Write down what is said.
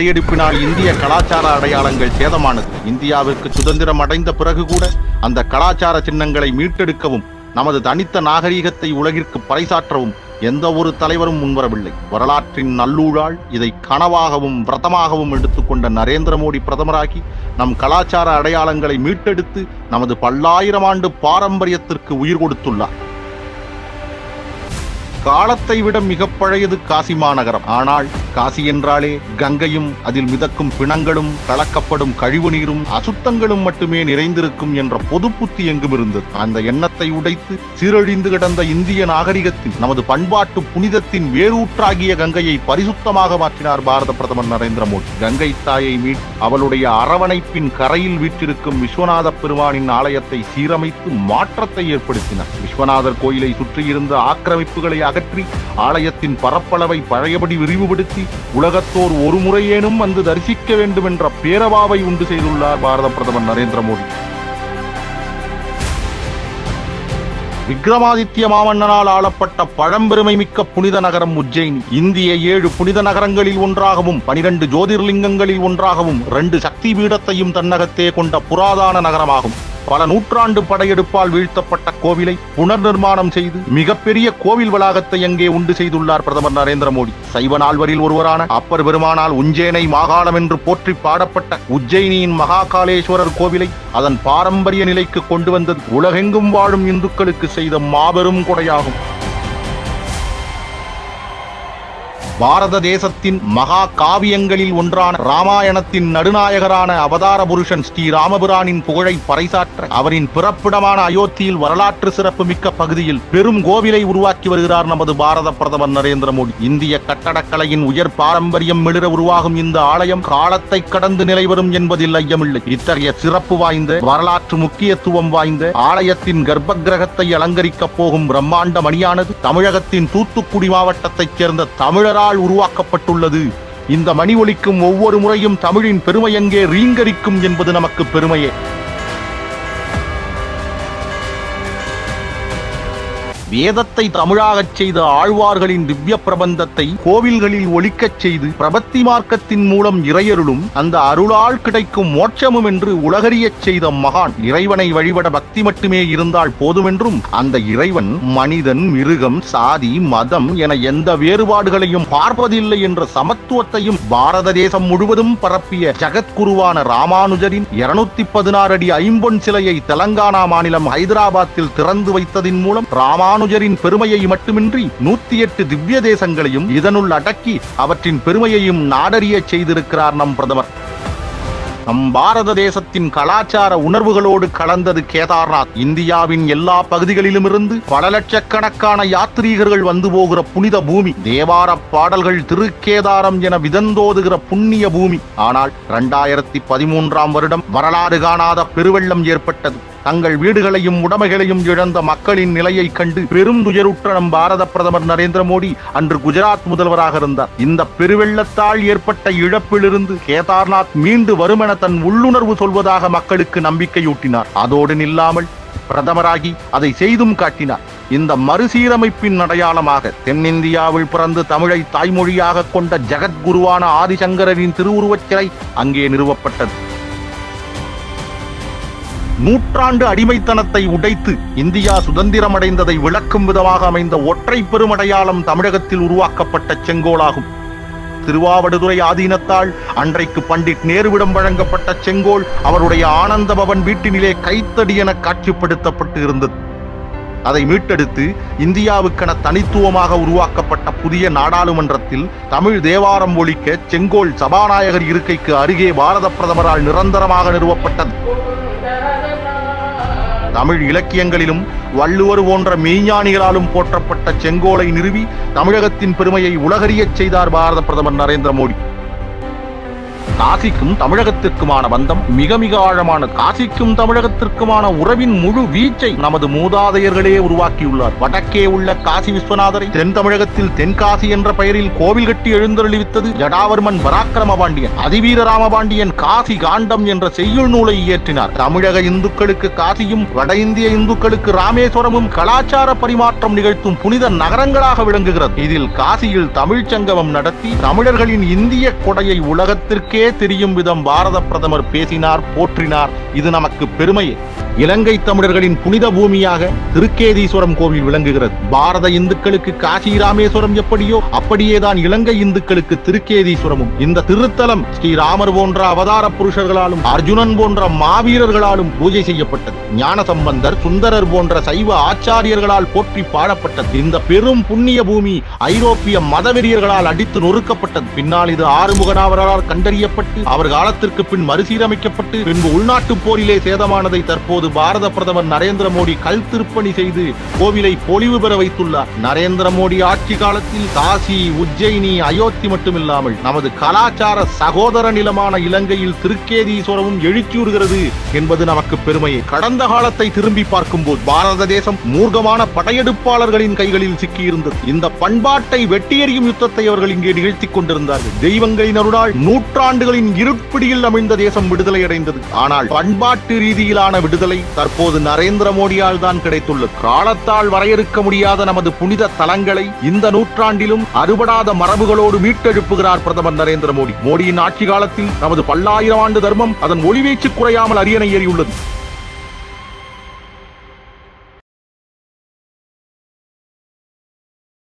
படையெடுப்பினால் இந்திய கலாச்சார அடையாளங்கள் சேதமானது. இந்தியாவிற்கு சுதந்திரம் அடைந்த பிறகு கூட அந்த கலாச்சார சின்னங்களை மீட்டெடுக்கவும் நமது தனித்த நாகரீகத்தை உலகிற்கு பறைசாற்றவும் எந்த ஒரு தலைவரும் முன்வரவில்லை. வரலாற்றின் நல்லூழால் இதை கனவாகவும் விரதமாகவும் எடுத்துக்கொண்ட நரேந்திர மோடி பிரதமராகி நம் கலாச்சார அடையாளங்களை மீட்டெடுத்து நமது பல்லாயிரம் ஆண்டு பாரம்பரியத்திற்கு உயிர் கொடுத்துள்ளார். காலத்தை விட மிக பழையது காசி மாநகரம். ஆனால் காசி என்றாலே கங்கையும் அதில் மிதக்கும் பிணங்களும் கலக்கப்படும் கழிவு நீரும் அசுத்தங்களும் மட்டுமே நிறைந்திருக்கும் என்ற பொது புத்தி எங்கும் இருந்தது. அந்த எண்ணத்தை உடைத்து சீரழிந்து கிடந்த இந்திய நாகரிகத்தின் நமது பண்பாட்டு புனிதத்தின் வேரூற்றாகிய கங்கையை பரிசுத்தமாக மாற்றினார் பாரத பிரதமர் நரேந்திர மோடி. கங்கை தாயை மீட் அவளுடைய அரவணைப்பின் கரையில் வீற்றிருக்கும் விஸ்வநாத பெருமானின் ஆலயத்தை சீரமைத்து மாற்றத்தை ஏற்படுத்தினார். விஸ்வநாதர் கோயிலை சுற்றியிருந்த ஆக்கிரமிப்புகளை அகற்றி ஆலயத்தின் பரப்பளவை பழையபடி விரிவுபடுத்தி உலகத்தோர் ஒரு முறையேனும் வந்து தரிசிக்க வேண்டும் என்ற பேரவாவை உண்டு செய்துள்ளார் பாரத பிரதமர் நரேந்திர மோடி. விக்ரமாதித்ய மாமன்னனால் ஆளப்பட்ட பழம்பெருமை மிக்க புனித நகரம் உஜ்ஜயினி இந்திய 7 புனித நகரங்களில் ஒன்றாகவும் 12 ஜோதிர்லிங்கங்களில் ஒன்றாகவும் 2 சக்தி பீடத்தையும் தன்னகத்தே கொண்ட புராதன நகரமாகும். பல நூற்றாண்டு படையெடுப்பால் வீழ்த்தப்பட்ட கோவிலை புனர் நிர்மாணம் செய்து மிகப்பெரிய கோவில் வளாகத்தை அங்கே உண்டு செய்துள்ளார் பிரதமர் நரேந்திர மோடி. சைவ நால்வரில் ஒருவரான அப்பர் பெருமானால் உஞ்சேனை மாகாணம் என்று போற்றி பாடப்பட்ட உஜ்ஜயினியின் மகாகாலேஸ்வரர் கோவிலை அதன் பாரம்பரிய நிலைக்கு கொண்டு வந்தது உலகெங்கும் வாழும் இந்துக்களுக்கு செய்த மாபெரும் கொடையாகும். பாரத தேசத்தின் மகா காவியங்களில் ஒன்றான ராமாயணத்தின் நடுநாயகரான அவதார புருஷன் ஸ்ரீ ராமபிரானின் புகழை பறைசாற்ற அவரின் பிறப்பிடமான அயோத்தியில் வரலாற்று சிறப்பு மிக்க பகுதியில் பெரும் கோவிலை உருவாக்கி வருகிறார் நமது பாரத பிரதமர் நரேந்திர மோடி. இந்திய கட்டடக்கலையின் உயர் பாரம்பரியம் மிளிர உருவாகும் இந்த ஆலயம் காலத்தை கடந்து நிலைவரும் என்பதில் ஐயமில்லை. இத்தகைய சிறப்பு வாய்ந்த வரலாற்று முக்கியத்துவம் வாய்ந்த ஆலயத்தின் கர்ப்ப கிரகத்தை அலங்கரிக்கப் போகும் பிரம்மாண்ட மணியானது தமிழகத்தின் தூத்துக்குடி மாவட்டத்தைச் சேர்ந்த தமிழரால் உருவாக்கப்பட்டுள்ளது. இந்த மணி ஒலிக்கும் ஒவ்வொரு முறையும் தமிழின் பெருமை எங்கே ரீங்கரிக்கும் என்பது நமக்கு பெருமையே. வேதத்தை தமிழாகச் செய்த ஆழ்வார்களின் திவ்ய பிரபந்தத்தை கோவில்களில் ஒலிக்கச் செய்து பிரபத்தி மார்க்கத்தின் மூலம் இறையருளும் அந்த அருளால் கிடைக்கும் மோட்சமும் என்று உலகறியச் செய்த மகான். இறைவனை வழிபட பக்தி மட்டுமே இருந்தால் போதுமென்றும் அந்த இறைவன் மனிதன் மிருகம் சாதி மதம் என எந்த வேறுபாடுகளையும் பார்ப்பதில்லை என்ற சமத்துவத்தையும் பாரத தேசம் முழுவதும் பரப்பிய ஜகத்குருவான ராமானுஜரின் 216 அடி ஐம்பொன் சிலையை தெலங்கானா மாநிலம் ஹைதராபாத்தில் திறந்து வைத்ததின் மூலம் ராமானுஜரின் பெருமையை மட்டுமின்றி 108 திவ்ய தேசங்களையும் இதனுள் அடக்கி அவற்றின் பெருமையையும் நாடறிய செய்திருக்கிறார் நம் பிரதமர். நம் பாரத தேசத்தின் கலாச்சார உணர்வுகளோடு கலந்தது கேதார்நாத். இந்தியாவின் எல்லா பகுதிகளிலும் இருந்து பல லட்சக்கணக்கான யாத்ரீகர்கள் வந்து போகிற புனித பூமி. தேவார பாடல்கள் திருக்கேதாரம் என விதந்தோதுகிற புண்ணிய பூமி. ஆனால் 2013ஆம் வருடம் வரலாறு காணாத பெருவெள்ளம் ஏற்பட்டது. தங்கள் வீடுகளையும் உடைமைகளையும் இழந்த மக்களின் நிலையை கண்டு பெரும் துயருற்ற நம் பாரத பிரதமர் நரேந்திர மோடி அன்று குஜராத் முதல்வராக இருந்தார். இந்த பெருவெள்ளத்தால் ஏற்பட்ட இழப்பிலிருந்து கேதார்நாத் மீண்டு வரும் என தன் உள்ளுணர்வு சொல்வதாக மக்களுக்கு நம்பிக்கையூட்டினார். அதோடு நில்லாமல் பிரதமராகி அதை செய்தும் காட்டினார். இந்த மறுசீரமைப்பின் அடையாளமாக தென்னிந்தியாவில் பிறந்து தமிழை தாய்மொழியாக கொண்ட ஜகத்குருவான ஆதிசங்கரரின் திருவுருவச் சிலை அங்கே நிறுவப்பட்டது. நூற்றாண்டு அடிமைத்தனத்தை உடைத்து இந்தியா சுதந்திரம் அடைந்ததை விளக்கும் விதமாக அமைந்த ஒற்றை பெருமடையாளம் தமிழகத்தில் உருவாக்கப்பட்ட செங்கோலாகும். திருவாவடுதுறை ஆதீனத்தால் அன்றைக்கு பண்டிட் நேருவிடம் வழங்கப்பட்ட செங்கோல் அவருடைய ஆனந்த பவன் வீட்டினிலே கைத்தடி என காட்சிப்படுத்தப்பட்டு இருந்தது. அதை மீட்டெடுத்து இந்தியாவுக்கென தனித்துவமாக உருவாக்கப்பட்ட புதிய நாடாளுமன்றத்தில் தமிழ் தேவாரம் ஒலிக்க செங்கோல் சபாநாயகர் இருக்கைக்கு அருகே பாரத பிரதமரால் நிரந்தரமாக நிறுவப்பட்டது. தமிழ் இலக்கியங்களிலும் வள்ளுவர் போன்ற மெய்ஞானிகளாலும் போற்றப்பட்ட செங்கோலை நிறுவி தமிழகத்தின் பெருமையை உலகறியச் செய்தார் பாரத பிரதமர் நரேந்திர மோடி. காசிக்கும் தமிழகத்திற்குமான பந்தம் மிக மிக ஆழமானது. காசிக்கும் தமிழகத்திற்குமான உறவின் முழு வீச்சை நமது மூதாதையர்களே உருவாக்கியுள்ளார். வடக்கே உள்ள காசி விஸ்வநாதரை தென் தமிழகத்தில் தென்காசி என்ற பெயரில் கோவில் கட்டி எழுந்தருளிவித்தது ஜடாவர்மன் பராக்கிரம பாண்டியன். அதிவீர ராமபாண்டியன் காசி காண்டம் என்ற செய்யுள் நூலை இயற்றினார். தமிழக இந்துக்களுக்கு காசியும் வட இந்திய இந்துக்களுக்கு ராமேஸ்வரமும் கலாச்சார பரிமாற்றம் நிகழ்த்தும் புனித நகரங்களாக விளங்குகிறது. இதில் காசியில் தமிழ்ச் சங்கமம் நடத்தி தமிழர்களின் இந்திய கொடையை உலகத்திற்கே தெரியும் விதம் பாரத பிரதமர் பேசினார், போற்றினார். இது நமக்கு பெருமையே. இலங்கை தமிழர்களின் புனித பூமியாக திருக்கேதீஸ்வரம் கோவில் விளங்குகிறது. பாரத இந்துக்களுக்கு காசி ராமேஸ்வரம் எப்படியோ அப்படியேதான் இலங்கை இந்துக்களுக்கு திருக்கேதீஸ்வரமும். இந்த திருத்தலம் ஸ்ரீராமர் போன்ற அவதார புருஷர்களாலும் அர்ஜுனன் போன்ற மாவீரர்களாலும் பூஜை செய்யப்பட்டது. ஞானசம்பந்தர், சுந்தரர் போன்ற சைவ ஆச்சாரியர்களால் போற்றி பாடப்பட்டது. இந்த பெரும் புண்ணிய பூமி ஐரோப்பிய மதவெறியர்களால் அடித்து நொறுக்கப்பட்டது. பின்னால் இது ஆறுமுகனாவரால் கண்டறியப்பட்டு அவர் காலத்திற்கு பின் மறுசீரமைக்கப்பட்டு பின்பு உள்நாட்டு போரிலே சேதமானதை தற்போது பாரத பிரதமர் நரேந்திர மோடி கல் திருப்பணி செய்து கோவிலை பொலிவு பெற வைத்துள்ளார். நரேந்திர மோடி ஆட்சி காலத்தில் காசி, உஜ்ஜயினி, அயோத்தி மட்டுமில்லாமல் நமது கலாச்சார சகோதர நிலமான இலங்கையில் திருக்கேதீஸ்வரமும் எழுச்சியுறுகிறது என்பது நமக்கு பெருமையே. கடந்த காலத்தை திரும்பி பார்க்கும்போது பாரத தேசம் மூர்க்கமான படையெடுப்பாளர்களின் கைகளில் சிக்கியிருந்தது. இந்த பண்பாட்டை வெட்டியெறியும் யுத்தத்தை அவர்கள் இங்கே நிகழ்த்திக் கொண்டிருந்தார்கள். தெய்வங்களின் அருளால் நூற்றாண்டுகளின் இருட்பிடியில் அமிழ்ந்த தேசம் விடுதலை அடைந்தது. ஆனால் பண்பாட்டு ரீதியிலான விடுதலை தற்போது நரேந்திர மோடியால் தான் கிடைத்துள்ளது. காலத்தால் வரையறுக்க முடியாத நமது புனித தலங்களை இந்த நூற்றாண்டிலும் அறுபடாத மரபுகளோடு மீட்டெழுப்புகிறார் பிரதமர் நரேந்திர மோடி. மோடியின் ஆட்சி காலத்தில் நமது பல்லாயிரம் ஆண்டு தர்மம் அதன் ஒளிவீச்சு குறையாமல் அரியணை ஏறியுள்ளது.